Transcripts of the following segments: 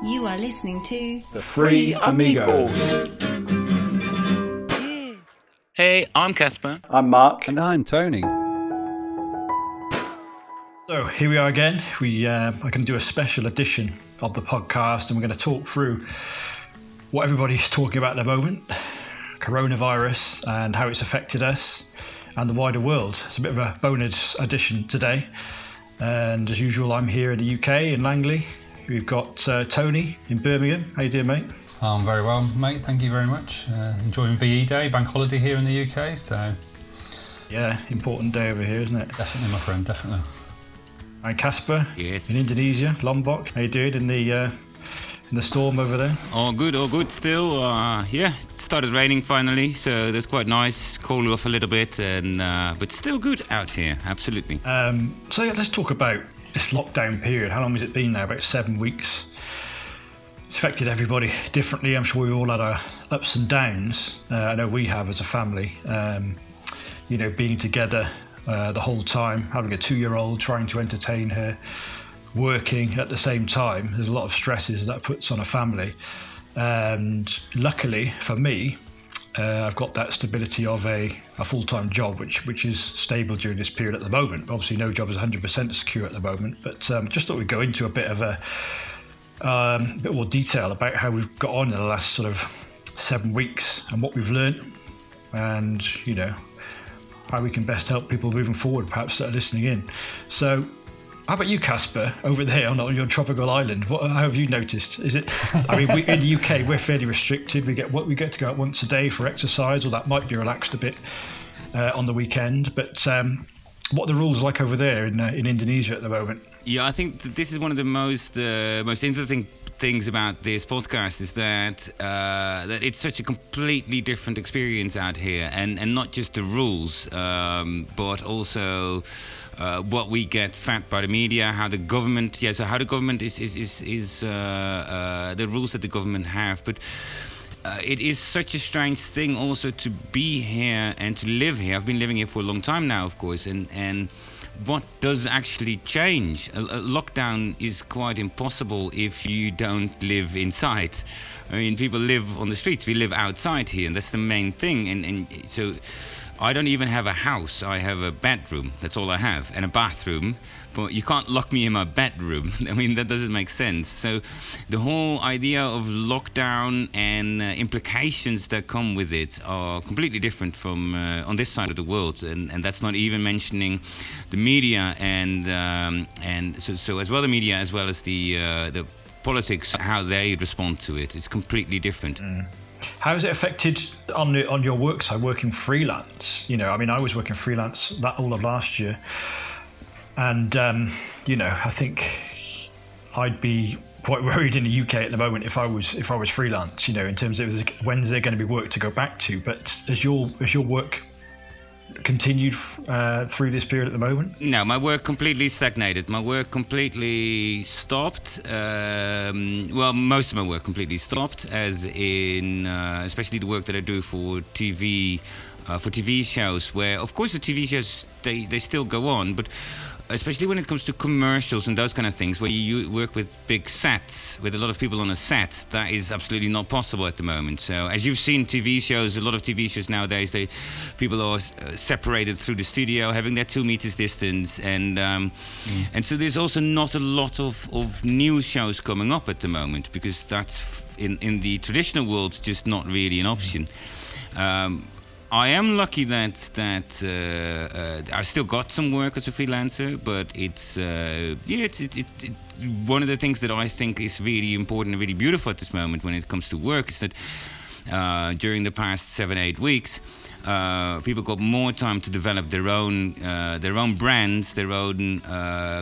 You are listening to The Free Amigos. Hey, I'm Casper. I'm Mark. And I'm Tony. So here we are again. We are going to do a special edition of the podcast, and we're going to talk through what everybody's talking about at the moment, coronavirus and how it's affected us and the wider world. It's a bit of a bonus edition today. And as usual, I'm here in the UK, in Langley. We've got Tony in Birmingham. How you doing, mate? I'm very well, mate. Thank you very much. Enjoying VE Day, bank holiday here in the UK. So, yeah, important day over here, isn't it? Definitely, my friend. Definitely. And Casper, Yes. in Indonesia, Lombok. How you doing in the storm over there? All good still. It started raining finally, so that's quite nice. Cooled off a little bit, and but still good out here, absolutely. Let's talk about this lockdown period. How long has it been now? About 7 weeks. It's affected everybody differently. I'm sure we all had our ups and downs. I know we have as a family. Being together the whole time, having a 2-year-old, trying to entertain her, working at the same time. There's a lot of stresses that puts on a family. And luckily for me, I've got that stability of a full-time job, which is stable during this period at the moment. Obviously, no job is 100% secure at the moment, but just thought we'd go into a bit of a bit more detail about how we've got on in the last sort of 7 weeks and what we've learnt, and how we can best help people moving forward, perhaps, that are listening in. So, how about you, Casper, over there on your tropical island? How have you noticed? Is it? I mean, in the UK, we're fairly restricted. We get to go out once a day for exercise, or that might be relaxed a bit on the weekend. But what are the rules like over there in Indonesia at the moment? Yeah, I think that this is one of the most interesting things about this podcast is that it's such a completely different experience out here, and not just the rules, but also what we get fed by the media, how the government is the rules that the government have, but. It is such a strange thing also to be here and to live here. I've been living here for a long time now, of course, and what does actually change? A lockdown is quite impossible if you don't live inside. I mean, people live on the streets. We live outside here, and that's the main thing. And so I don't even have a house. I have a bedroom. That's all I have, and a bathroom. But you can't lock me in my bedroom. I mean, that doesn't make sense. So the whole idea of lockdown and implications that come with it are completely different from on this side of the world. And that's not even mentioning the media and so as well the media as well as the politics, how they respond to it. It's completely different. How has it affected on your work side, working freelance? I was working freelance all of last year. And, I think I'd be quite worried in the UK at the moment if I was freelance, in terms of when's there going to be work to go back to. But has your work continued through this period at the moment? No, my work completely stagnated. My work completely stopped. Most of my work completely stopped, as in especially the work that I do for TV shows, where, of course, the TV shows, they still go on, but especially when it comes to commercials and those kind of things, where you work with big sets, with a lot of people on a set, that is absolutely not possible at the moment. So, as you've seen TV shows, a lot of TV shows nowadays, people are separated through the studio, having their 2 meters distance, and so there's also not a lot of new shows coming up at the moment, because that's in the traditional world just not really an option. I am lucky that I still got some work as a freelancer, but it's one of the things that I think is really important and really beautiful at this moment when it comes to work is that during the past 7-8 weeks, people got more time to develop their own brands, their own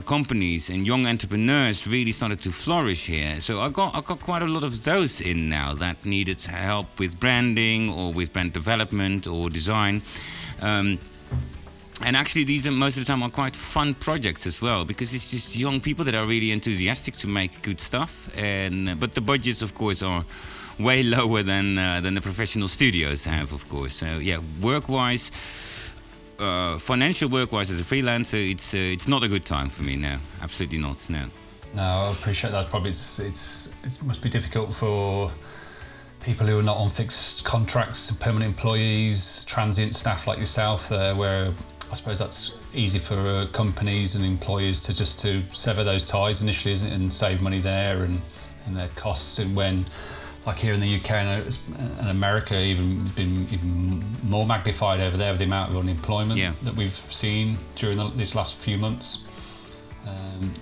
companies, and young entrepreneurs really started to flourish here. So I got quite a lot of those in now that needed help with branding or with brand development or design. And actually, these most of the time are quite fun projects as well, because it's just young people that are really enthusiastic to make good stuff. But the budgets, of course, are way lower than the professional studios have, of course. So yeah, work-wise, financial work-wise as a freelancer, it's not a good time for me now. Absolutely not. No. No, I appreciate that. Probably it must be difficult for people who are not on fixed contracts, permanent employees, transient staff like yourself, where I suppose that's easy for companies and employers to sever those ties initially, isn't it, and save money there and their costs. And when, like here in the UK and America, even been even more magnified over there with the amount of unemployment that we've seen during these last few months.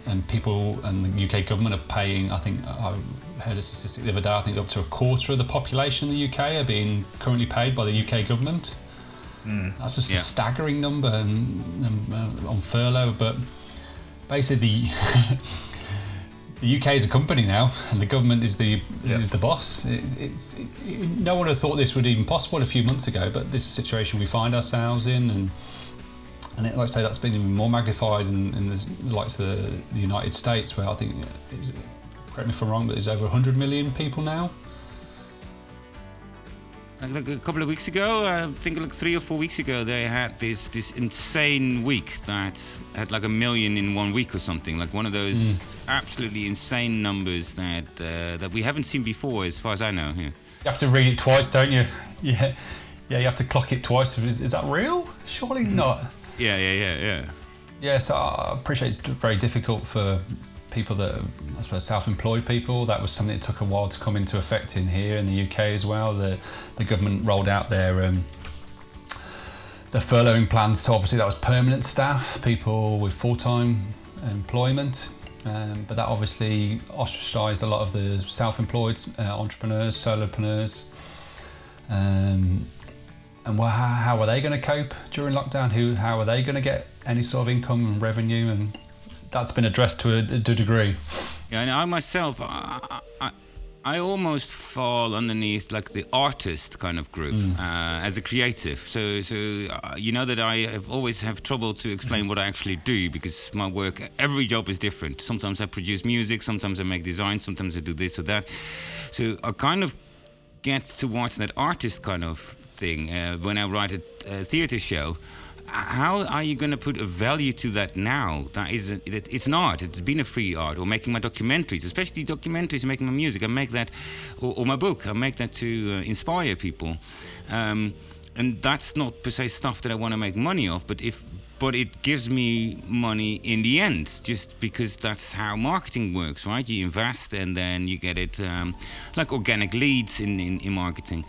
And people and the UK government are paying, I think I heard a statistic the other day, I think up to a quarter of the population in the UK are being currently paid by the UK government. That's just a staggering number and on furlough. But basically the UK is a company now, and the government is the boss. No one would have thought this would even possible a few months ago, but this situation we find ourselves in, and like I say, that's been even more magnified in the likes of the United States, where I think, correct me if I'm wrong, but there's over 100 million people now. Like a couple of weeks ago, I think like 3 or 4 weeks ago, they had this insane week that had like 1 million in 1 week or something. Like one of those absolutely insane numbers that we haven't seen before, as far as I know. Yeah. You have to read it twice, don't you? Yeah, you have to clock it twice. Is that real? Surely not. Yeah, so I appreciate it's very difficult for people that are, I suppose, self-employed people. That was something that took a while to come into effect in here in the UK as well. The government rolled out their furloughing plans. So obviously that was permanent staff, people with full-time employment. But that obviously ostracised a lot of the self-employed entrepreneurs, solopreneurs. And how are they going to cope during lockdown? How are they going to get any sort of income and revenue? And that's been addressed to a degree. Yeah, and I myself, I almost fall underneath like the artist kind of group as a creative. So you know that I have always have trouble to explain what I actually do, because my work, every job is different. Sometimes I produce music, sometimes I make design, sometimes I do this or that. So I kind of get towards that artist kind of thing when I write a theatre show. How are you going to put a value to that now? It's an art. It's been a free art. Or making my documentaries, especially documentaries, making my music. I make that, or my book. I make that to inspire people, and that's not per se stuff that I want to make money off. But it gives me money in the end, just because that's how marketing works, right? You invest and then you get it like organic leads in marketing.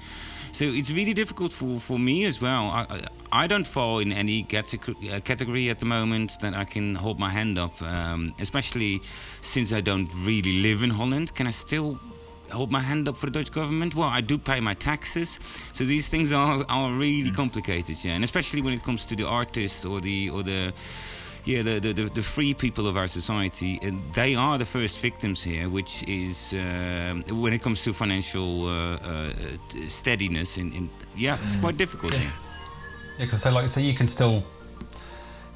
So it's really difficult for me as well. I don't fall in any category at the moment that I can hold my hand up, especially since I don't really live in Holland. Can I still hold my hand up for the Dutch government? Well, I do pay my taxes. So these things are really complicated, yeah. And especially when it comes to the artists or the free people of our society, and they are the first victims here, which is when it comes to financial steadiness. It's quite difficult here. Yeah, because you can still,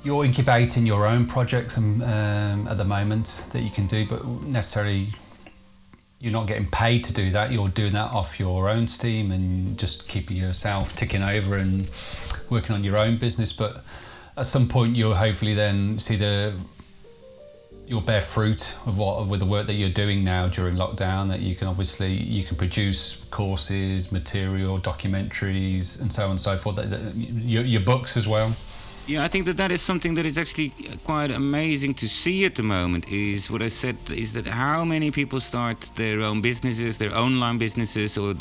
you're incubating your own projects at the moment that you can do, but necessarily you're not getting paid to do that. You're doing that off your own steam and just keeping yourself ticking over and working on your own business. But at some point, you'll hopefully then see you'll bear fruit with the work that you're doing now during lockdown. That you can produce courses, material, documentaries, and so on and so forth. Your books as well. Yeah, I think that is something that is actually quite amazing to see at the moment. Is what I said, is that how many people start their own businesses, their online businesses, or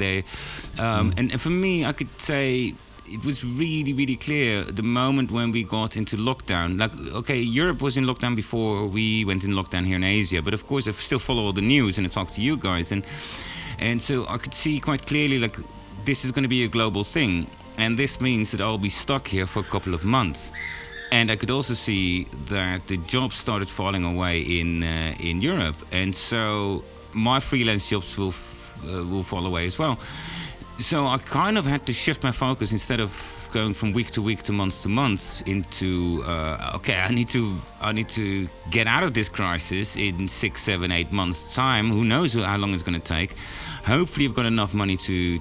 and for me, I could say, it was really, really clear the moment when we got into lockdown. Like, okay, Europe was in lockdown before we went in lockdown here in Asia, but of course I still follow all the news and I talk to you guys, and so I could see quite clearly, like, this is going to be a global thing, and this means that I'll be stuck here for a couple of months. And I could also see that the jobs started falling away in Europe, and so my freelance jobs will fall away as well. So I kind of had to shift my focus, instead of going from week to week to month into I need to get out of this crisis in 6, 7, 8 months time. Who knows how long it's going to take? Hopefully I've got enough money to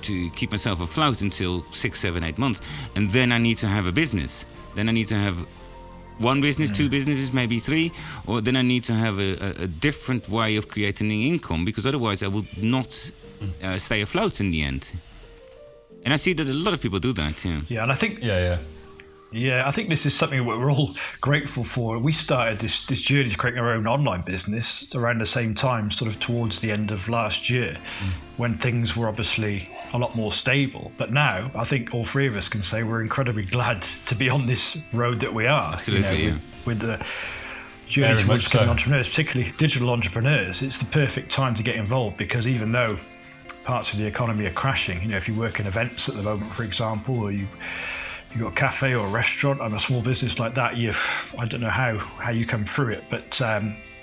keep myself afloat until 6, 7, 8 months, and then I need to have a business. Then I need to have one business, two businesses, maybe three, or then I need to have a different way of creating income, because otherwise I will not stay afloat in the end. And I see that a lot of people do that. Yeah, and I think I think this is something that we're all grateful for. We started this journey to creating our own online business around the same time, sort of towards the end of last year, when things were obviously a lot more stable. But now, I think all three of us can say we're incredibly glad to be on this road that we are. Absolutely, with the journey towards becoming entrepreneurs, particularly digital entrepreneurs. It's the perfect time to get involved, because even though parts of the economy are crashing, if you work in events at the moment, for example, or you've got a cafe or a restaurant and a small business like that, I don't know how you come through it, but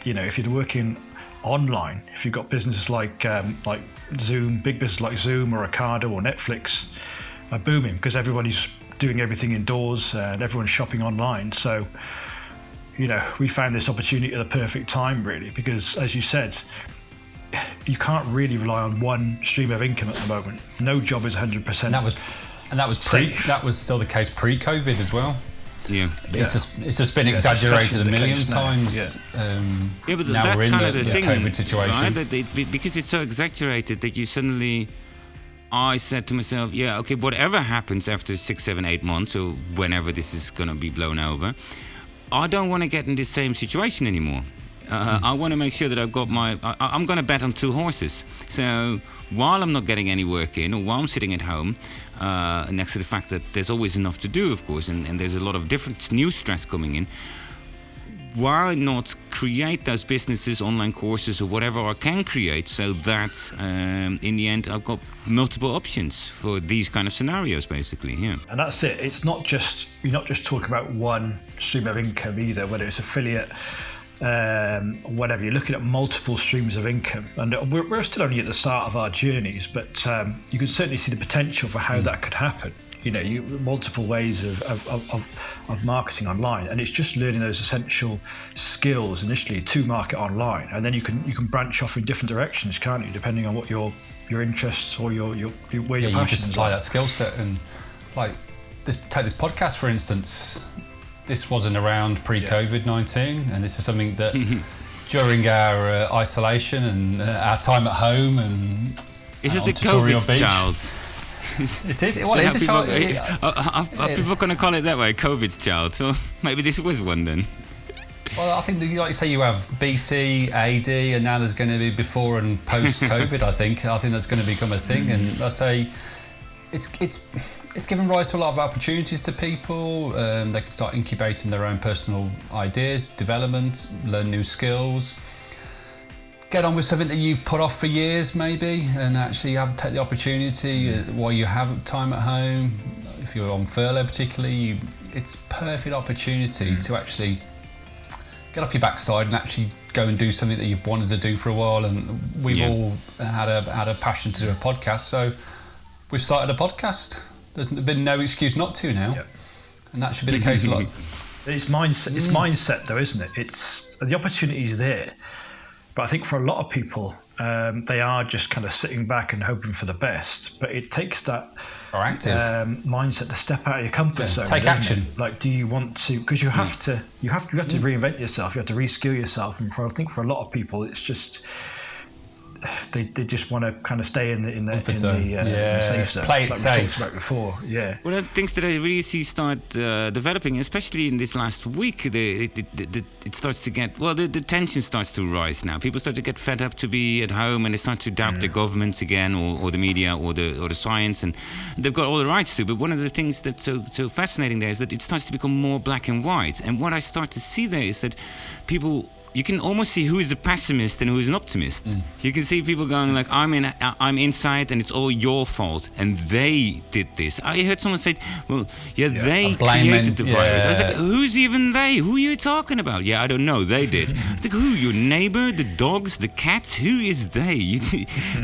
if you're working online, if you've got businesses like Zoom, big businesses like Zoom or Ocado or Netflix are booming, because everybody's doing everything indoors and everyone's shopping online. So we found this opportunity at the perfect time, really, because as you said, you can't really rely on one stream of income at the moment. No job is 100%. And that was still the case pre-COVID as well. Yeah, it's just been exaggerated a million times. But now that's we're in kind of the thing, COVID situation, right? Because it's so exaggerated that you suddenly. I said to myself, whatever happens after 6, 7, 8 months, or whenever this is going to be blown over, I don't want to get in the same situation anymore. I want to make sure that I've got I'm going to bet on 2 horses. So while I'm not getting any work in, or while I'm sitting at home, next to the fact that there's always enough to do, of course, and there's a lot of different new stress coming in, why not create those businesses, online courses, or whatever I can create, so that in the end I've got multiple options for these kind of scenarios, basically. Yeah. And that's it. You're not just talking about one stream of income either, whether it's affiliate, whatever. You're looking at multiple streams of income, and we're still only at the start of our journeys, but you can certainly see the potential for how that could happen. Multiple ways of marketing online, and it's just learning those essential skills initially to market online, and then you can branch off in different directions, can't you, depending on what your interests or your where your passions you just apply are. that skill set. And take this podcast for instance. This wasn't around pre-COVID-19, and this is something that during our isolation and our time at home and is it the COVID beach, child? It is. Well, it is a child. Are people going to call it that way, COVID's child? Or maybe this was one then. Well, I think, like you say, you have BC, AD, and now there's going to be before and post-COVID. I think that's going to become a thing, and I say it's given rise to a lot of opportunities to people. They can start incubating their own personal ideas, development, learn new skills, get on with something that you've put off for years maybe, and actually take the opportunity while you have time at home. If you're on furlough particularly, it's a perfect opportunity to actually get off your backside and actually go and do something that you've wanted to do for a while. And we've all had a passion to do a podcast, so we've started a podcast. There's been no excuse not to now, and that should be the case a lot. It's mindset. It's mindset, though, isn't it? It's the opportunity's there, but I think for a lot of people, they are just kind of sitting back and hoping for the best. But it takes that mindset to step out of your comfort zone. Take action. Like, do you want to? Because you have to reinvent yourself. You have to reskill yourself. And I think for a lot of people, it's just. They just want to kind of stay in the safe zone. Play it like safe. We talked about before. Yeah. One of the things that I really see start developing, especially in this last week, it starts to get the tension starts to rise now. People start to get fed up to be at home, and they start to doubt the governments again, or the media, or the science, and they've got all the rights to. But one of the things that's so fascinating there is that it starts to become more black and white. And what I start to see there is that people. You can almost see who is a pessimist and who is an optimist. You can see people going like, I'm inside and it's all your fault and they did this. I heard someone say, they created the virus. I was like, who's even they? Who are you talking about? Yeah, I don't know. They did. I was like, who? Your neighbor, the dogs, the cats? Who is they?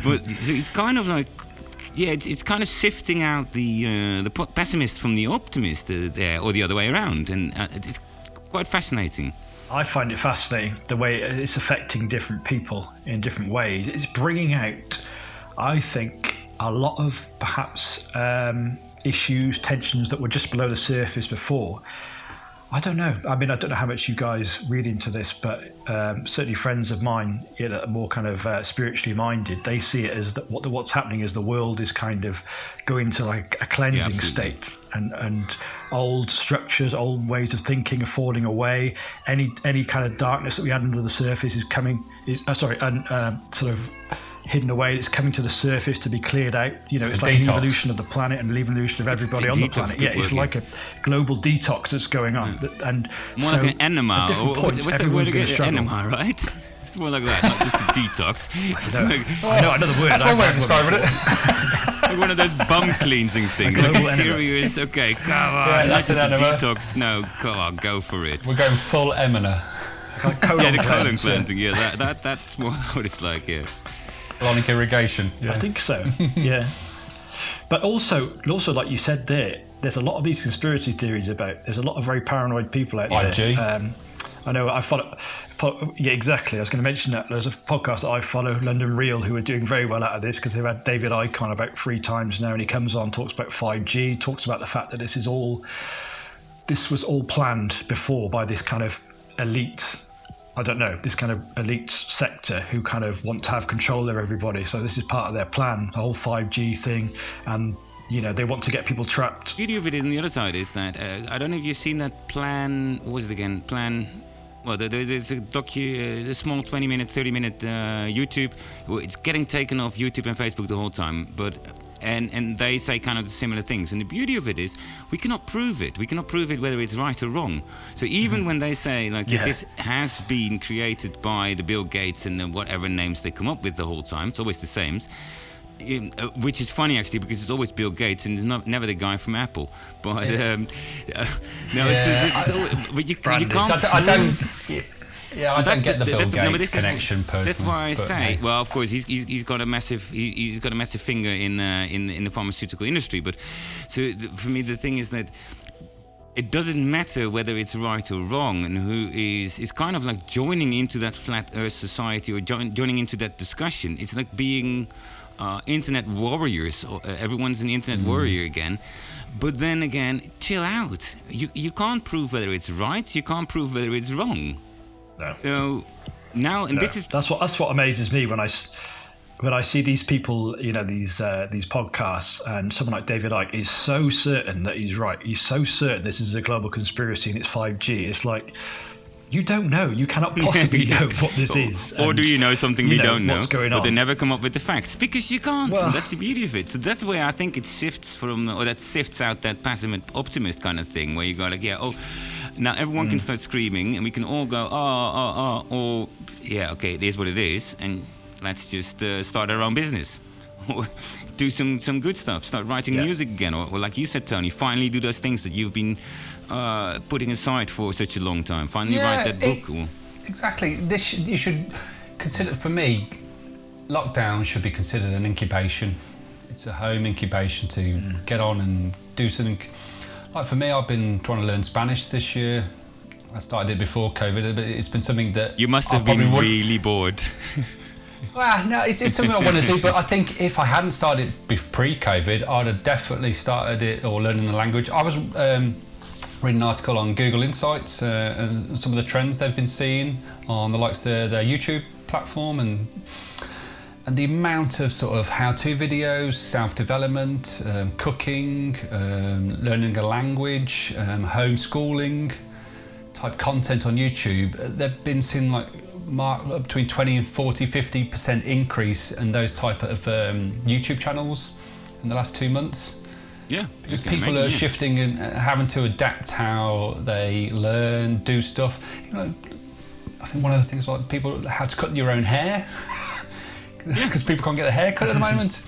But so it's kind of like, it's kind of sifting out the pessimist from the optimist there, or the other way around, and it's quite fascinating. I find it fascinating the way it's affecting different people in different ways. It's bringing out, I think, a lot of perhaps issues, tensions that were just below the surface before. I don't know. I mean, I don't know how much you guys read into this, but certainly friends of mine, that are more kind of spiritually minded, they see it as that what's happening is the world is kind of going to like a cleansing state, and old structures, old ways of thinking are falling away. Any kind of darkness that we had under the surface is sort of hidden away. It's coming to the surface to be cleared out. It's like an evolution of the planet and an evolution of everybody on the planet. Yeah, it's like a global detox that's going on. And more so like an enema. at different points, What's the word again? Enema, right? It's more like that, not just a detox. I know another word. That's one way of describing it. Like one of those bum cleansing things. Like serious, okay, come on. Yeah, that's just an a enema. detox. No, come on, go for it. We're going full emina. Like colon The colon cleanse, cleansing. Yeah, that's more what it's like. Yeah. Colonic irrigation. Yeah. I think so. Yeah. But also, like you said there's a lot of these conspiracy theories about. There's a lot of very paranoid people out there. 5G. I know. I follow. Yeah, exactly. I was going to mention that. There's a podcast that I follow, London Real, who are doing very well out of this because they've had David Icke on about 3 times now, and he comes on, talks about 5G, talks about the fact that this was all planned before by this kind of elite. I don't know, this kind of elite sector who kind of want to have control of everybody. So this is part of their plan, the whole 5G thing, and they want to get people trapped. The beauty of it is, on the other side, is that I don't know if you've seen that plan. What was it again? Well, there's a small 20-minute, 30-minute YouTube. It's getting taken off YouTube and Facebook the whole time, but and they say kind of the similar things. And the beauty of it is, we cannot prove it. We cannot prove it whether it's right or wrong. So even when they say this has been created by the Bill Gates and the whatever names they come up with the whole time, it's always the same. Which is funny actually, because it's always Bill Gates and it's never the guy from Apple. But but you can't. I don't get the Bill Gates connection personally. That's why I say. Well, of course, he's got a massive finger in the pharmaceutical industry. But so for me, the thing is that it doesn't matter whether it's right or wrong, and who is kind of like joining into that flat Earth society or joining into that discussion. It's like being internet warriors. Everyone's an internet warrior again. But then again, chill out. You can't prove whether it's right. You can't prove whether it's wrong. No. So now, and this is that's what amazes me when I see these people, these podcasts, and someone like David Icke is so certain that he's right. He's so certain this is a global conspiracy and it's 5G. It's like, you don't know. You cannot possibly know what this is. Or do you know something we don't know? What's going but on? They never come up with the facts because you can't. Well, and that's the beauty of it. So that's where I think it shifts out that passive optimist kind of thing, where you go like, now everyone can start screaming and we can all go, or okay, it is what it is, and let's just start our own business. Or do some good stuff. Start writing music again, or like you said, Tony, finally do those things that you've been putting aside for such a long time. Finally write that book. Exactly. You should consider. For me, lockdown should be considered an incubation. It's a home incubation to get on and do something. Like for me, I've been trying to learn Spanish this year. I started it before COVID, but it's been something that you must have been really bored. Well, no, it's something I want to do, but I think if I hadn't started pre-COVID, I'd have definitely started it or learning the language. I was reading an article on Google Insights and some of the trends they've been seeing on the likes of their YouTube platform, and the amount of sort of how-to videos, self-development, cooking, learning a language, homeschooling type content on YouTube. They've been seeing like between 20 and 40, 50% increase in those type of YouTube channels in the last 2 months. Yeah, because people are shifting and having to adapt how they learn, do stuff. I think one of the things like people have to cut your own hair because people can't get their hair cut at the moment.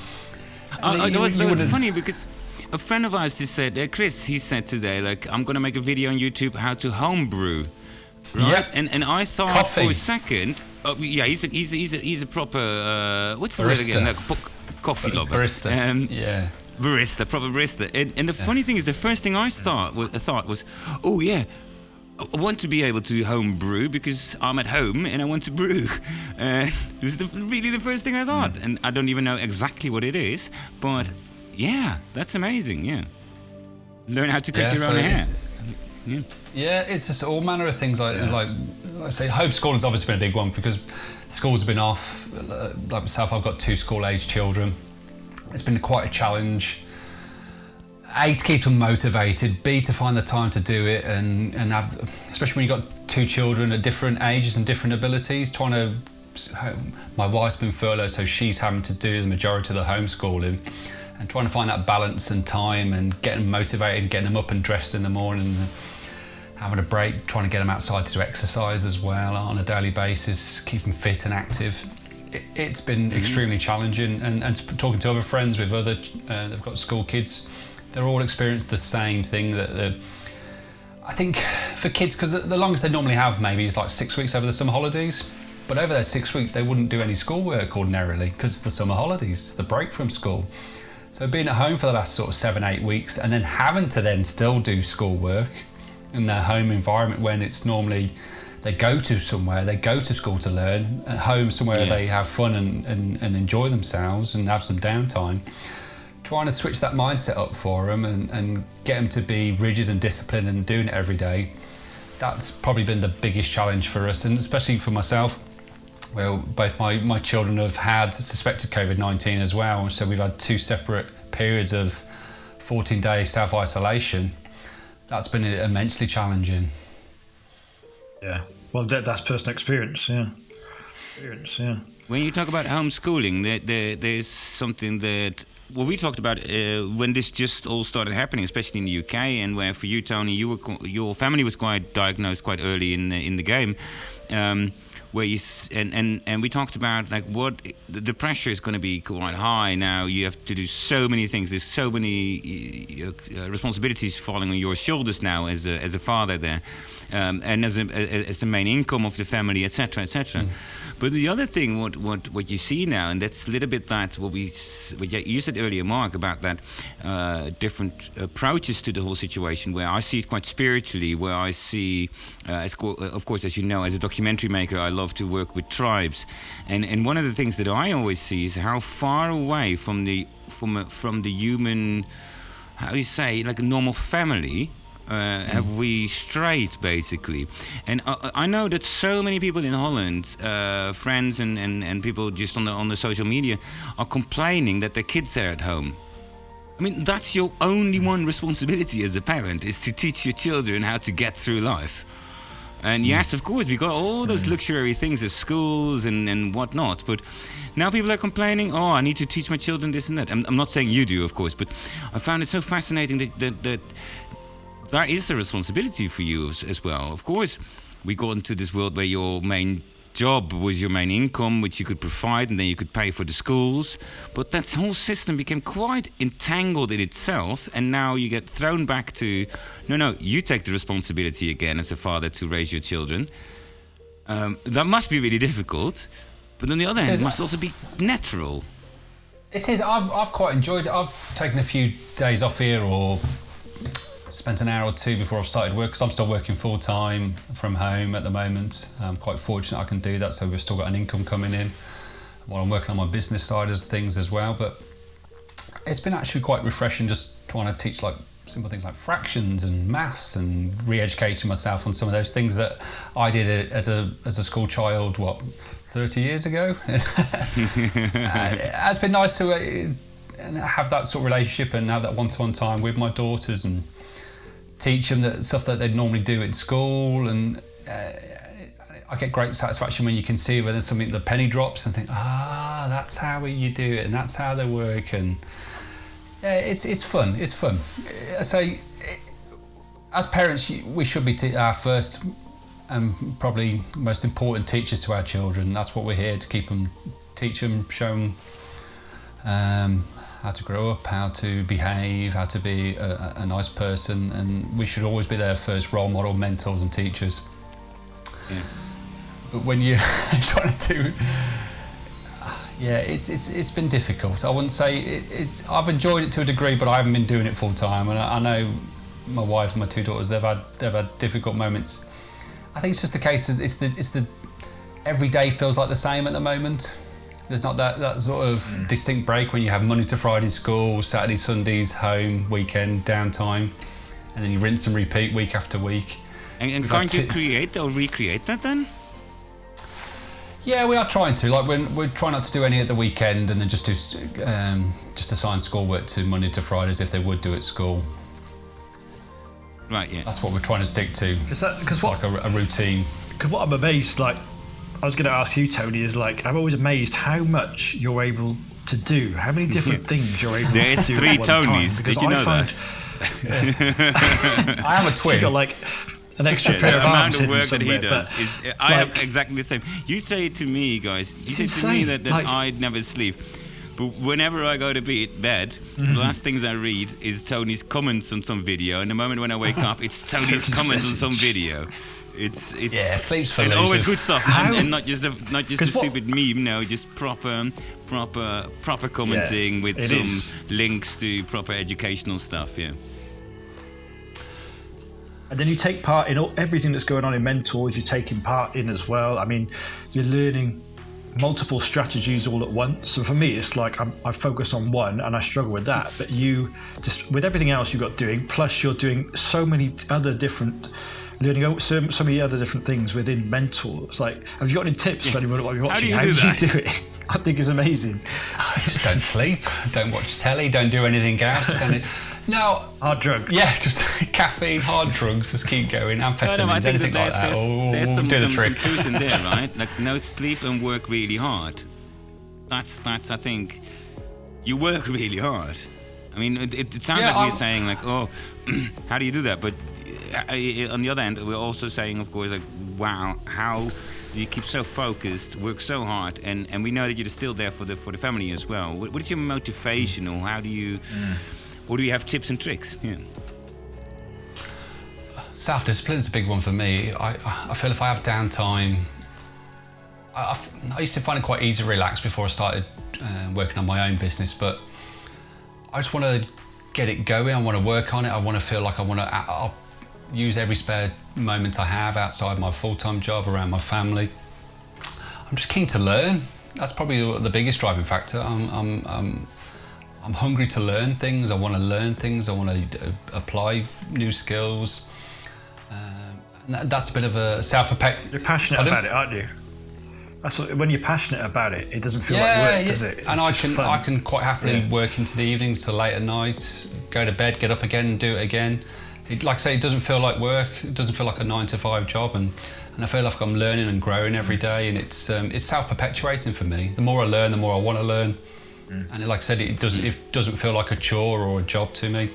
It was funny because a friend of ours just said, Chris, he said today, like, I'm going to make a video on YouTube how to homebrew. Right, yep. And I thought Coffee. for a second, he's a proper what's the barista. word again? Like coffee lover. Barista. Barista, proper barista. And the funny thing is, the first thing I thought was, oh yeah, I want to be able to home brew because I'm at home and I want to brew. It was really the first thing I thought, and I don't even know exactly what it is, but yeah, that's amazing. Yeah, learn how to cut your own hair. Yeah, it's just all manner of things like I say, homeschooling's obviously been a big one because schools have been off. Like myself, I've got 2 school-age children. It's been quite a challenge. A, to keep them motivated. B, to find the time to do it, and have, especially when you've got 2 children at different ages and different abilities. My wife's been furloughed, so she's having to do the majority of the homeschooling, and trying to find that balance and time and getting them motivated, getting them up and dressed in the morning, having a break, trying to get them outside to do exercise as well on a daily basis, keep them fit and active. It's been extremely challenging, and talking to other friends with other, they've got school kids, they're all experienced the same thing. That I think for kids, because the longest they normally have maybe is like 6 weeks over the summer holidays, but over those 6 weeks they wouldn't do any schoolwork ordinarily because it's the summer holidays, it's the break from school. So being at home for the last sort of 7-8 weeks and then having to then still do schoolwork in their home environment when it's normally they go to somewhere, they go to school to learn, at home somewhere they have fun and enjoy themselves and have some downtime. Trying to switch that mindset up for them and get them to be rigid and disciplined and doing it every day, that's probably been the biggest challenge for us, and especially for myself. Well, both my children have had suspected COVID-19 as well, so we've had 2 separate periods of 14-day self-isolation. That's been immensely challenging. Yeah, well, that's personal experience, yeah. When you talk about homeschooling, there's something that we talked about when this just all started happening, especially in the UK, and where for you, Tony, your family was diagnosed quite early in the game. Where and we talked about like what the pressure is going to be quite high now. You have to do so many things. There's so many responsibilities falling on your shoulders now as a father there, and as the main income of the family, etc., etc. But the other thing, what you see now, and that's a little bit that what you said earlier, Mark, about that different approaches to the whole situation, where I see it quite spiritually, where I see, of course, as you know, as a documentary maker, I love to work with tribes, and one of the things that I always see is how far away from the human, how do you say, like a normal family. Have we strayed, basically? And I know that so many people in Holland, friends and people just on the social media, are complaining that their kids are at home. I mean, that's your only one responsibility as a parent, is to teach your children how to get through life. And yes, of course, we got all those luxury things as schools and whatnot, but now people are complaining, oh, I need to teach my children this and that. I'm not saying you do, of course, but I found it so fascinating that is the responsibility for you as well. Of course, we got into this world where your main job was your main income, which you could provide, and then you could pay for the schools. But that whole system became quite entangled in itself, and now you get thrown back to, no, you take the responsibility again as a father to raise your children. That must be really difficult, but on the other hand, it must also be natural. It is. I've quite enjoyed it. I've taken a few days off here, or spent an hour or 2 before I've started work, because I'm still working full-time from home at the moment. I'm quite fortunate I can do that, so we've still got an income coming in while I'm working on my business side of things as well. But it's been actually quite refreshing just trying to teach like simple things like fractions and maths, and re-educating myself on some of those things that I did as a school child, 30 years ago. It's been nice to have that sort of relationship and have that one-to-one time with my daughters and teach them the stuff that they'd normally do at school, and I get great satisfaction when you can see whether something, the penny drops, and think, that's how you do it, and that's how they work, and it's fun. So, as parents, we should be our first and probably most important teachers to our children. That's what we're here to teach them, show them how to grow up, how to behave, how to be a nice person, and we should always be their first role model, mentors and teachers. Yeah. But when you're trying to do, it's been difficult. I wouldn't say I've enjoyed it to a degree, but I haven't been doing it full time. And I know my wife and my 2 daughters, they've had difficult moments. I think it's just the case. It's the every day feels like the same at the moment. There's not that sort of distinct break when you have Monday to Friday school, Saturday, Sundays, home, weekend, downtime. and then you rinse and repeat week after week. And can't you create or recreate that then? Yeah, we are trying to. Like, we're trying not to do any at the weekend, and then just do just assign schoolwork to Monday to Fridays if they would do at school. Right. Yeah. That's what we're trying to stick to. Like a routine. Because what I'm amazed, like, I was going to ask you, Tony, is like, I'm always amazed how much you're able to do. How many different things you're able to do. There's 3 Tonys. Because Did you know that? I am a twin. You got like an extra pair of the arms amount of work that he somewhere, does is I have exactly the same. You say it to me, guys. You say to me that like, I never sleep. But whenever I go to bed, the last things I read is Tony's comments on some video, and the moment when I wake up, it's Tony's comments on some video. It's sleep's for and losers. always good stuff, and not just a stupid meme. No, just proper commenting with some links to proper educational stuff. Yeah. And then you take part in everything that's going on in Mentors. You're taking part in as well. I mean, you're learning multiple strategies all at once. So for me, it's like I focus on one and I struggle with that. But you just, with everything else you've got doing, plus you're doing so many other different, learning so many other different things within Mentors. Like, have you got any tips for anyone watching? How do you do it? I think it's amazing. Just don't sleep, don't watch telly, don't do anything else. No. Hard drugs. Yeah, just caffeine, hard drugs, just keep going. Amphetamines, anything like that. There's some trick. truth in there, right? Like, no sleep and work really hard. That's I think, you work really hard. I mean, it sounds like we're saying like, oh, how do you do that? But on the other hand, we're also saying, of course, like, wow, how do you keep so focused, work so hard, and we know that you're still there for the family as well. What is your motivation, or how do you, or do you have tips and tricks? Yeah. Self-discipline is a big one for me. I feel if I have downtime, I used to find it quite easy to relax before I started working on my own business, but I just want to get it going. I want to work on it. I want to feel like I'll use every spare moment I have outside my full-time job around my family. I'm just keen to learn. That's probably the biggest driving factor. I'm hungry to learn things. I want to learn things. I want to apply new skills. And that's a bit of a You're passionate about it, aren't you? That's when you're passionate about it, it doesn't feel like work, does it? And I can quite happily work into the evenings till late at night, go to bed, get up again and do it again. Like I say, it doesn't feel like work. It doesn't feel like a 9-to-5 job, and I feel like I'm learning and growing every day, and it's self-perpetuating for me. The more I learn, the more I want to learn. And like I said, it doesn't feel like a chore or a job to me.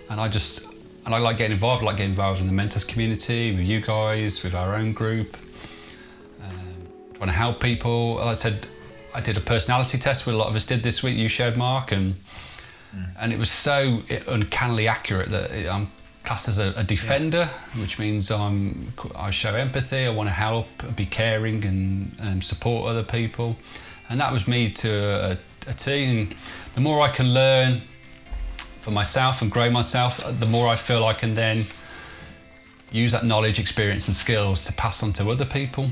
And I like getting involved. I like getting involved in the mentors community, with you guys, with our own group, trying to help people. Like I said, I did a personality test, where a lot of us did this week. You shared, Mark, and it was so uncannily accurate that I'm classed as a defender, which means I show empathy. I want to help, be caring, and support other people. And that was me to a T. And the more I can learn for myself and grow myself, the more I feel I can then use that knowledge, experience, and skills to pass on to other people.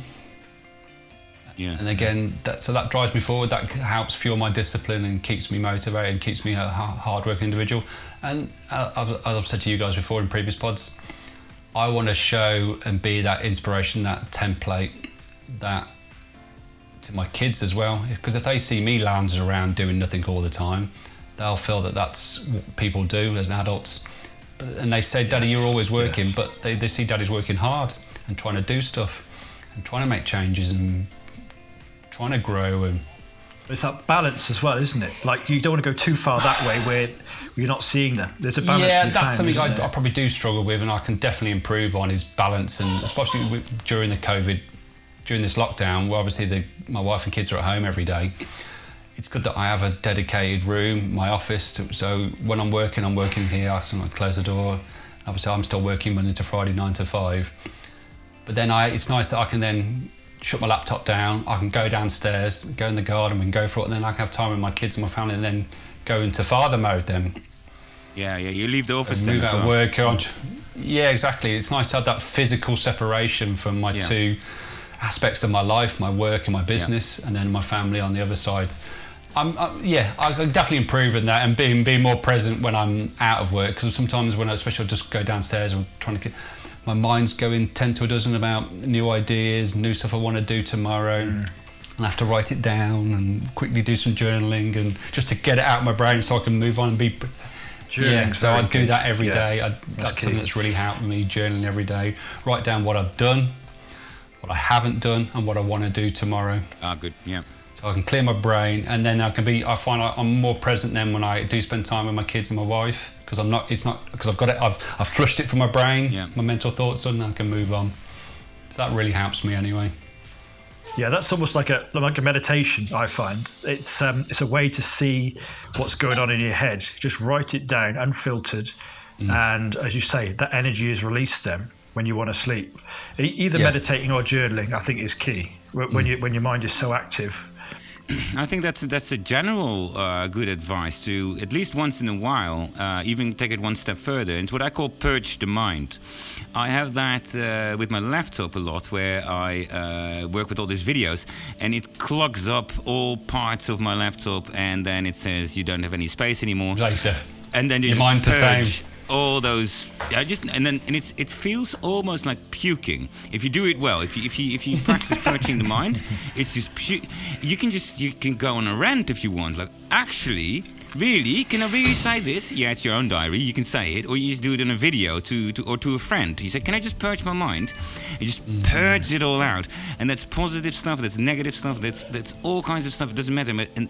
Yeah. And again, that drives me forward. That helps fuel my discipline and keeps me motivated and keeps me a hard-working individual. And as I've said to you guys before in previous pods, I want to show and be that inspiration, that template, that to my kids as well. Because if they see me lounging around doing nothing all the time, they'll feel that that's what people do as adults. And they say, Daddy, you're always working, but they see Daddy's working hard and trying to do stuff and trying to make changes and trying to grow. And it's that balance as well, isn't it? Like, you don't want to go too far that way where you're not seeing them. There's a balance. Yeah, that's something I probably do struggle with, and I can definitely improve on, is balance. And especially during this lockdown, where obviously my wife and kids are at home every day, it's good that I have a dedicated room, my office. So when I'm working here. I sometimes close the door. Obviously, I'm still working Monday to Friday, 9 to 5. But then it's nice that I can then shut my laptop down. I can go downstairs, go in the garden, we can go for it, and then I can have time with my kids and my family, and then go into father mode then. Yeah, you leave the office, move out of work. Yeah, exactly. It's nice to have that physical separation from my two aspects of my life, my work and my business, and then my family on the other side. I can definitely improve in that, and being more present when I'm out of work, because sometimes when especially I'll just go downstairs and trying to get, my mind's going 10 to a dozen about new ideas, new stuff I want to do tomorrow. I have to write it down and quickly do some journaling, and just to get it out of my brain so I can move on and be. So I do that every day. That's something that's really helped me, journaling every day. Write down what I've done, what I haven't done, and what I want to do tomorrow. Good, yeah. So I can clear my brain, and then I find I'm more present then when I do spend time with my kids and my wife, because I've got it, I've flushed it from my brain, my mental thoughts, and I can move on. So that really helps me anyway. Yeah, that's almost like a meditation, I find. It's a way to see what's going on in your head. Just write it down, unfiltered, and as you say, that energy is released then when you want to sleep. Either meditating or journaling, I think, is key when your mind is so active. I think that's a general good advice, to at least once in a while even take it one step further. It's what I call purge the mind. I have that with my laptop a lot, where I work with all these videos, and it clogs up all parts of my laptop, and then it says you don't have any space anymore. And then your mind's the same. All those, it feels almost like puking. If you do it well, if you practice purging the mind, it's just you can go on a rant if you want. Like, actually, really, can I really say this? Yeah, it's your own diary. You can say it, or you just do it in a video to a friend. You say, "Can I just purge my mind?" You just purge it all out, and that's positive stuff. That's negative stuff. That's all kinds of stuff. It doesn't matter, and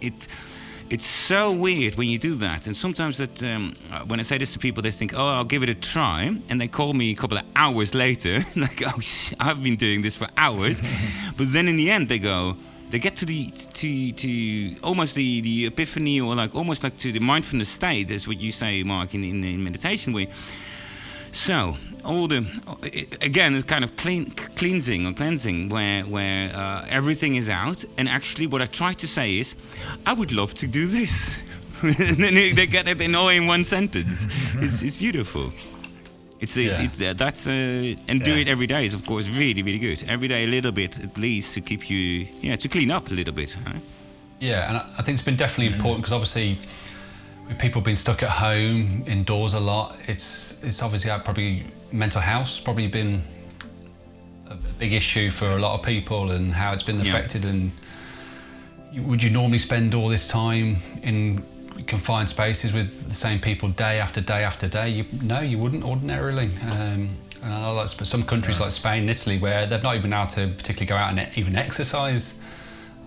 it's so weird when you do that. And sometimes that when I say this to people, they think, "Oh, I'll give it a try," and they call me a couple of hours later, like, "Oh, I've been doing this for hours," but then in the end they get to almost the epiphany, or like almost like to the mindfulness state. That's what you say, Mark, in meditation. So again, it's kind of cleansing, where everything is out. And actually, what I try to say is, I would love to do this. And then they get it all in one sentence. It's beautiful. Do it every day is, of course, really, really good. Every day a little bit, at least, to keep you, to clean up a little bit. Right? Yeah, and I think it's been definitely important, because obviously, with people being stuck at home, indoors a lot, it's obviously probably mental health's probably been a big issue for a lot of people, and how it's been affected. And would you normally spend all this time in confined spaces with the same people day after day after day? No, you wouldn't ordinarily. And I know like some countries like Spain and Italy, where they've not even been able to particularly go out and even exercise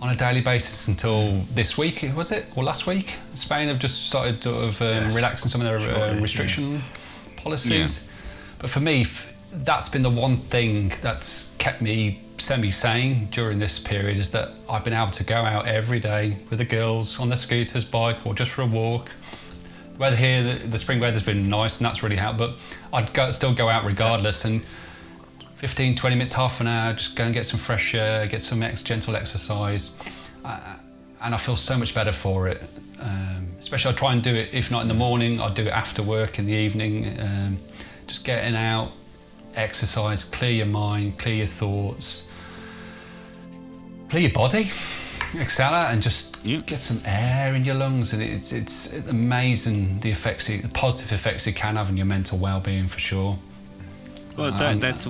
on a daily basis until this week, was it? Or last week? Spain have just started sort of relaxing some of their restriction policies. Yeah. But for me, that's been the one thing that's kept me semi-sane during this period, is that I've been able to go out every day with the girls on their scooters, bike, or just for a walk. The weather here, the spring weather's been nice, and that's really helped, but I'd still go out regardless, and 15, 20 minutes, half an hour, just go and get some fresh air, get some gentle exercise, and I feel so much better for it. Especially I try and do it, if not in the morning, I'll do it after work in the evening. Just getting out, exercise, clear your mind, clear your thoughts, clear your body, excel out, and just get some air in your lungs. And it's amazing the positive effects it can have on your mental well-being, for sure. Well, that's.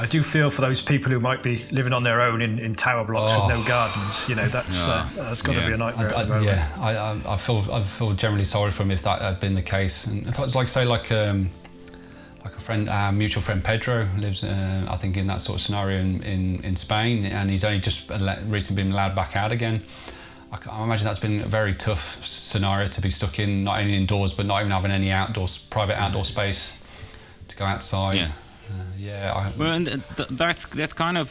I do feel for those people who might be living on their own in tower blocks with no gardens. That's got to be a nightmare. I feel generally sorry for them if that had been the case. And it's like a friend, our mutual friend Pedro, lives I think in that sort of scenario in Spain, and he's only just recently been allowed back out again. I imagine that's been a very tough scenario to be stuck in, not only indoors but not even having any private outdoor space to go outside. And that's kind of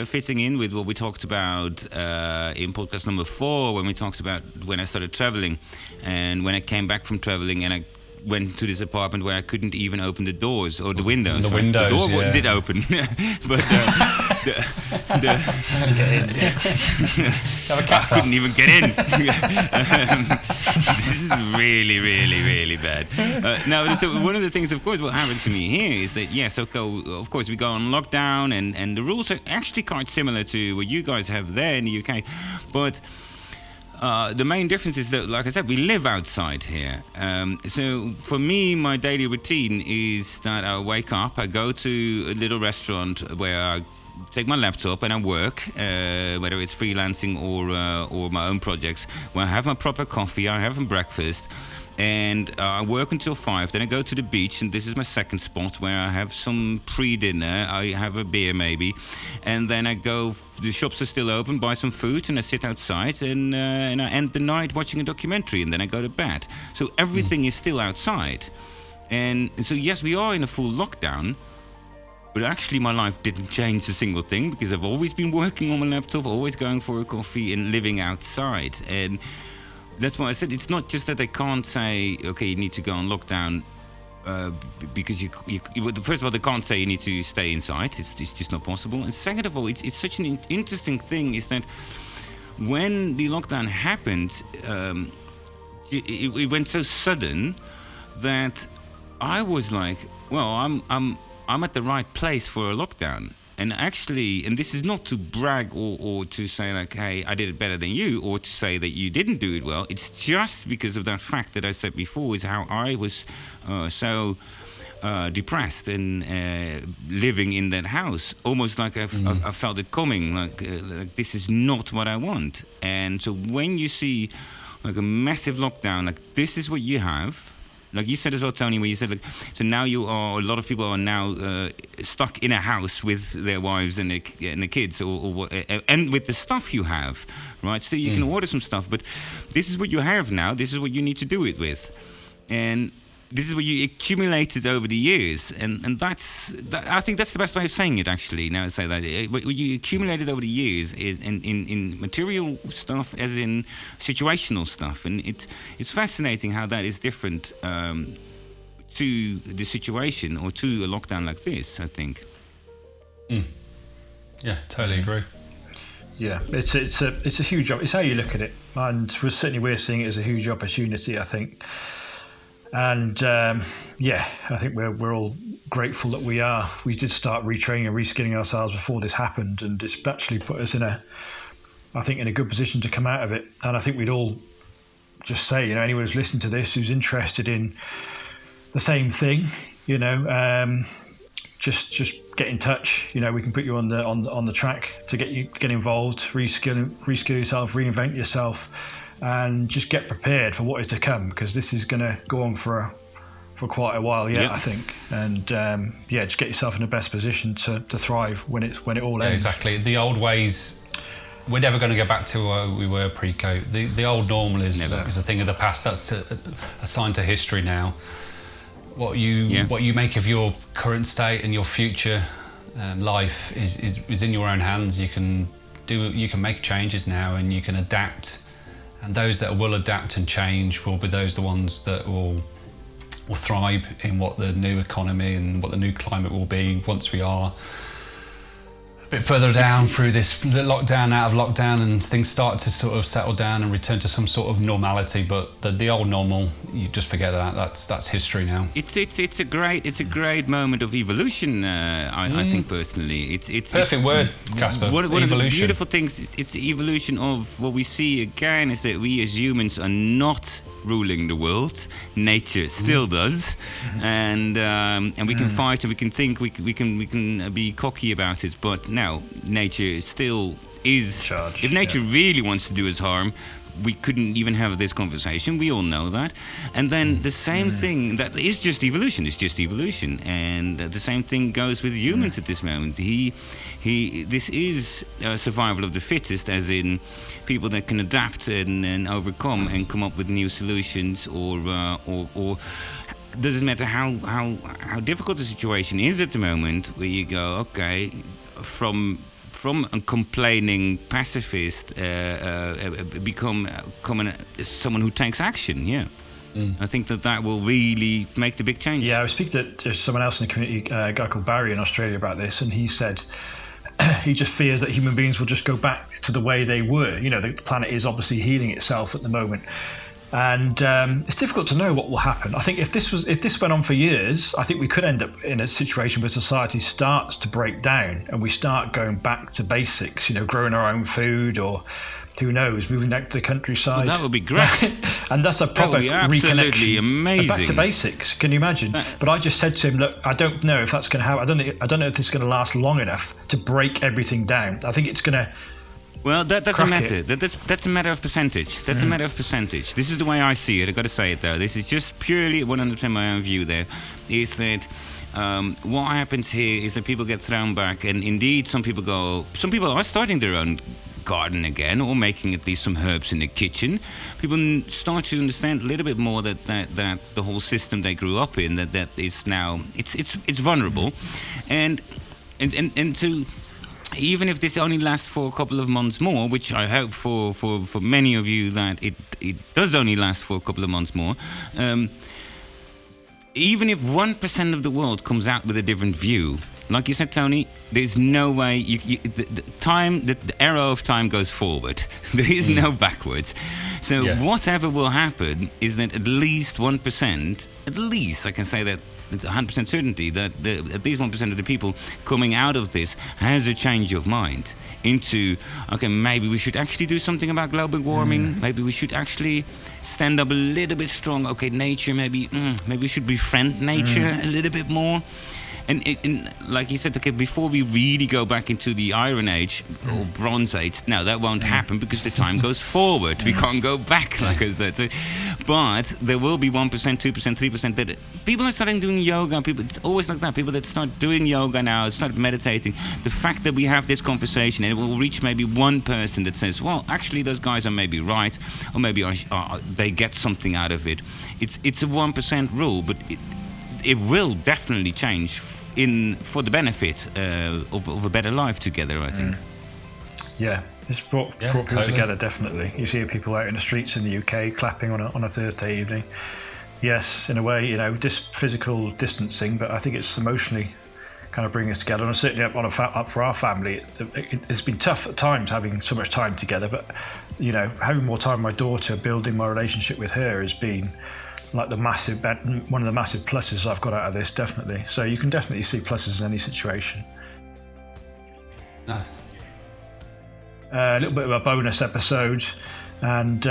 fitting in with what we talked about in podcast number 4, when we talked about when I started traveling, and when I came back from traveling, and I went to this apartment where I couldn't even open the doors or the windows. The windows, the door did open, but I couldn't even get in. This is really, really, really bad. So one of the things, of course, what happened to me here is that of course we go on lockdown, and the rules are actually quite similar to what you guys have there in the UK, but The main difference is that, like I said, we live outside here. So for me, my daily routine is that I wake up, I go to a little restaurant where I take my laptop and I work, whether it's freelancing or my own projects, where I have my proper coffee, I have my breakfast, and I work until 5. Then I go to the beach, and this is my second spot where I have some pre-dinner. I have a beer maybe, and then I go. The shops are still open. Buy some food, and I sit outside, and I end the night watching a documentary, and then I go to bed. So everything is still outside, and so yes, we are in a full lockdown. But actually, my life didn't change a single thing because I've always been working on my laptop, always going for a coffee, and living outside. And that's why I said it's not just that they can't say, okay, you need to go on lockdown because you first of all, they can't say you need to stay inside. It's just not possible. And second of all, it's such an interesting thing is that when the lockdown happened, it went so sudden that I was like, well, I'm at the right place for a lockdown. And actually, and this is not to brag or to say like, hey, I did it better than you, or to say that you didn't do it well. It's just because of that fact that I said before is how I was so depressed and living in that house. Almost like I felt it coming, like this is not what I want. And so when you see like a massive lockdown, like this is what you have. Like you said as well, Tony, where you said, like, so now a lot of people are now stuck in a house with their wives and the kids, and with the stuff you have, right? So you can order some stuff, but this is what you have now. This is what you need to do it with, and this is what you accumulated over the years, and I think that's the best way of saying it. Actually, now I say that what you accumulated over the years in material stuff, as in situational stuff, and it's fascinating how that is different to the situation or to a lockdown like this. I think. Yeah, totally agree. Yeah, it's a huge. It's how you look at it, and we're seeing it as a huge opportunity, I think. And I think we're all grateful that we did start retraining and reskilling ourselves before this happened, and it's actually put us in a good position to come out of it. And I think we'd all just say, anyone who's listening to this who's interested in the same thing, just get in touch. We can put you on the track to get involved, reskill yourself, reinvent yourself. And just get prepared for what is to come, because this is going to go on for quite a while yet, I think. And just get yourself in the best position to thrive when it all ends. Exactly. The old ways, we're never going to go back to where we were pre-COVID. The old normal is a thing of the past. That's assigned to history now. What you make of your current state and your future life is in your own hands. You can make changes now, and you can adapt. And those that will adapt and change will be the ones that will thrive in what the new economy and what the new climate will be once we are a bit further down through this lockdown, out of lockdown, and things start to sort of settle down and return to some sort of normality. But the old normal, you just forget that. That's history now. It's a great moment of evolution. I think personally, it's perfect word, Casper. One of the beautiful things. It's the evolution of what we see again is that we as humans are not ruling the world. Nature still does, and we can fight and we can think, we can be cocky about it. But no, nature still is. Charge. If nature really wants to do us harm, we couldn't even have this conversation. We all know that. And then the same thing, that is just evolution. It's just evolution. And the same thing goes with humans at this moment. This is survival of the fittest, as in people that can adapt and overcome and come up with new solutions, or doesn't matter how difficult the situation is at the moment, where you go, okay, from a complaining pacifist become someone who takes action. I think that will really make the big change. I was speaking to someone else in the community, a guy called Barry in Australia, about this, and he said he just fears that human beings will just go back to the way they were. The planet is obviously healing itself at the moment, and it's difficult to know what will happen. I think if this went on for years, I think we could end up in a situation where society starts to break down and we start going back to basics. Growing our own food, or who knows, moving out to the countryside. Well, that would be great. And that's a proper absolutely reconnection. amazing. Back to basics. Can you imagine? But I just said to him, look, I don't know if that's going to happen. I don't know if this is going to last long enough to break everything down. I think it's going to. Well, that doesn't matter. That's a matter of percentage. That's a matter of percentage. This is the way I see it. I've got to say it, though. This is just purely 100% my own view there, is that what happens here is that people get thrown back, and indeed some people are starting their own garden again, or making at least some herbs in the kitchen. People start to understand a little bit more that the whole system they grew up in, that is now, it's vulnerable. And to... Even if this only lasts for a couple of months more, which I hope for many of you that it does only last for a couple of months more, even if 1% of the world comes out with a different view, like you said, Tony, there's no way the arrow of time goes forward. There is no backwards. So whatever will happen is that at least 1%, at least I can say that 100% certainty, that at least 1% of the people coming out of this has a change of mind into, okay, maybe we should actually do something about global warming. Maybe we should actually stand up a little bit strong. Okay, nature, maybe we should befriend nature a little bit more. And like you said, okay, before we really go back into the Iron Age or Bronze Age, no, that won't happen because the time goes forward. We can't go back, like I said. So, but there will be 1%, 2%, 3% that people are starting doing yoga. It's always like that. People that start doing yoga now, start meditating. The fact that we have this conversation and it will reach maybe one person that says, well, actually, those guys are maybe right, or maybe they get something out of it. It's a 1% rule, but it will definitely change for the benefit of a better life together, I think. Yeah, it's brought people together, definitely. You see people out in the streets in the UK clapping on a Thursday evening. Yes, in a way, this physical distancing, but I think it's emotionally kind of bringing us together. And certainly up for our family, it's been tough at times having so much time together, but having more time with my daughter, building my relationship with her has been like one of the massive pluses I've got out of this, definitely. So you can definitely see pluses in any situation. Nice. A little bit of a bonus episode, and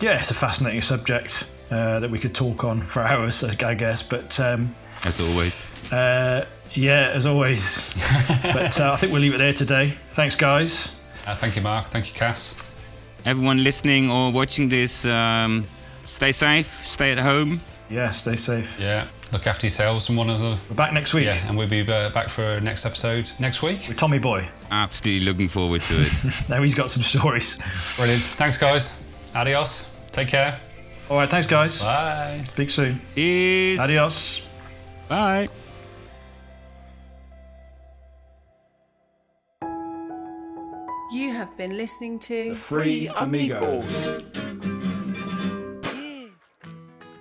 it's a fascinating subject that we could talk on for hours, I guess. But as always. As always. But I think we'll leave it there today. Thanks, guys. Thank you, Mark. Thank you, Cass. Everyone listening or watching this, stay safe, stay at home. Yeah, stay safe. Yeah, look after yourselves. And We're back next week. Yeah, and we'll be back for our next episode next week. With Tommy Boy. Absolutely looking forward to it. Now he's got some stories. Brilliant. Thanks, guys. Adios. Take care. All right, thanks, guys. Bye. Speak soon. Cheers. Adios. Bye. You have been listening to Free Amigos.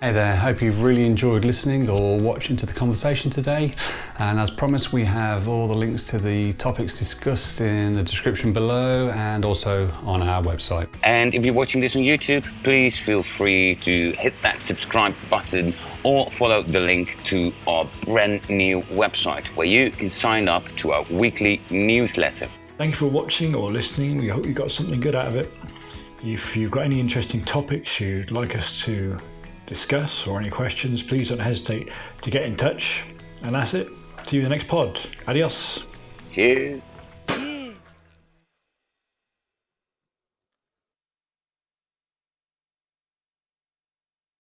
Hey there, hope you've really enjoyed listening or watching to the conversation today. And as promised, we have all the links to the topics discussed in the description below and also on our website. And if you're watching this on YouTube, please feel free to hit that subscribe button or follow the link to our brand new website where you can sign up to our weekly newsletter. Thank you for watching or listening. We hope you got something good out of it. If you've got any interesting topics you'd like us to discuss or any questions, please don't hesitate to get in touch. And that's it. See you in the next pod. Adios. Cheers.